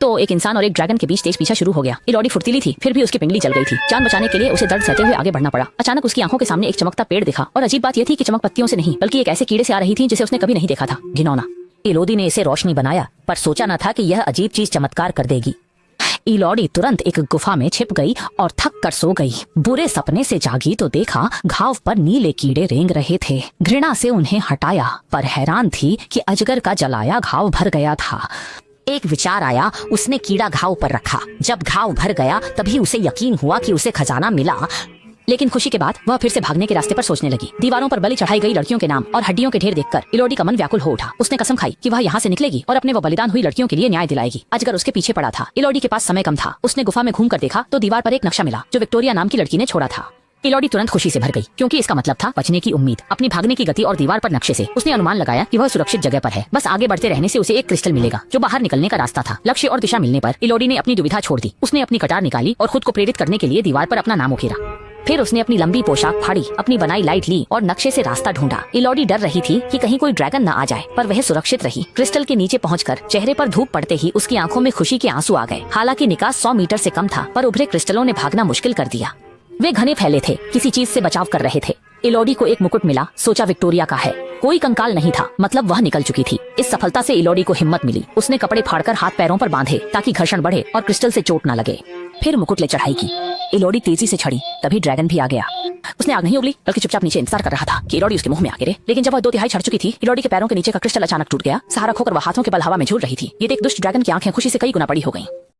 तो एक इंसान और एक ड्रैगन के बीच तेज पीछा शुरू हो गया। इलोडी फुर्तीली थी, फिर भी उसकी पिंगली चल गई थी। जान बचाने के लिए उसे दर्द सहते हुए आगे बढ़ना पड़ा। अचानक उसकी आंखों के सामने एक चमकता पेड़ दिखा और अजीब बात यह थी कि चमक पत्तियों से नहीं बल्कि एक ऐसे कीड़े से आ रही थी जिसे उसने कभी नहीं देखा था। घिनौना। इलोडी ने इसे रोशनी बनाया, पर सोचा न था कि यह अजीब चीज चमत्कार कर देगी। इलोडी तुरंत एक गुफा में छिप गई और थक कर सो गई। बुरे सपने से जागी तो देखा घाव पर नीले कीड़े रेंग रहे थे। घृणा से उन्हें हटाया, पर हैरान थी कि अजगर का जलाया घाव भर गया था। एक विचार आया, उसने कीड़ा घाव पर रखा। जब घाव भर गया तभी उसे यकीन हुआ कि उसे खजाना मिला। लेकिन खुशी के बाद वह फिर से भागने के रास्ते पर सोचने लगी। दीवारों पर बलि चढ़ाई गई लड़कियों के नाम और हड्डियों के ढेर देखकर इलोडी का मन व्याकुल हो उठा। उसने कसम खाई कि वह यहाँ से निकलेगी और अपने वो बलिदान हुई लड़कियों के लिए न्याय दिलाएगी। अजगर उसके पीछे पड़ा था। इलोडी के पास समय कम था। उसने गुफा में घूम कर देखा तो दीवार पर एक नक्शा मिला जो विक्टोरिया नाम की लड़की ने छोड़ा था। इलोडी तुरंत खुशी से भर गई, क्योंकि इसका मतलब था बचने की उम्मीद। अपनी भागने की गति और दीवार पर नक्शे से उसने अनुमान लगाया कि वह सुरक्षित जगह पर है। बस आगे बढ़ते रहने से उसे एक क्रिस्टल मिलेगा जो बाहर निकलने का रास्ता था। लक्ष्य और दिशा मिलने पर इलोडी ने अपनी दुविधा छोड़ दी। उसने अपनी कटार निकाली और खुद को प्रेरित करने के लिए दीवार पर अपना नाम उकेरा। फिर उसने अपनी लंबी पोशाक फाड़ी, अपनी बनाई लाइट ली और नक्शे से रास्ता ढूंढा। इलोडी डर रही थी कि कहीं कोई ड्रैगन न आ जाए, पर वह सुरक्षित रही। क्रिस्टल के नीचे पहुंचकर चेहरे पर धूप पड़ते ही उसकी आंखों में खुशी के आंसू आ गए। हालांकि निकास 100 मीटर से कम था, पर उभरे क्रिस्टलों ने भागना मुश्किल कर दिया। वे घने फैले थे, किसी चीज से बचाव कर रहे थे। इलोडी को एक मुकुट मिला, सोचा विक्टोरिया का है। कोई कंकाल नहीं था, मतलब वह निकल चुकी थी। इस सफलता से इलोडी को हिम्मत मिली। उसने कपड़े फाड़कर हाथ पैरों पर बांधे ताकि घर्षण बढ़े और क्रिस्टल से चोट न लगे। फिर मुकुट ले चढ़ाई की। इलोडी तेजी से चढ़ी, तभी ड्रैगन भी आ गया। उसने आग नहीं उगली, बल्कि चुपचाप नीचे इंतजार कर रहा था कि इलोडी उसके मुंह में आ गिरे। लेकिन जब वह 2/3 चढ़ चुकी थी, इलोडी के पैरों के नीचे का क्रिस्टल अचानक टूट गया। सहारा खोकर वह हाथों के बल हवा में झूल रही थी। ये देख दुष्ट ड्रैगन की आंखें खुशी से कई गुना बड़ी हो गईं।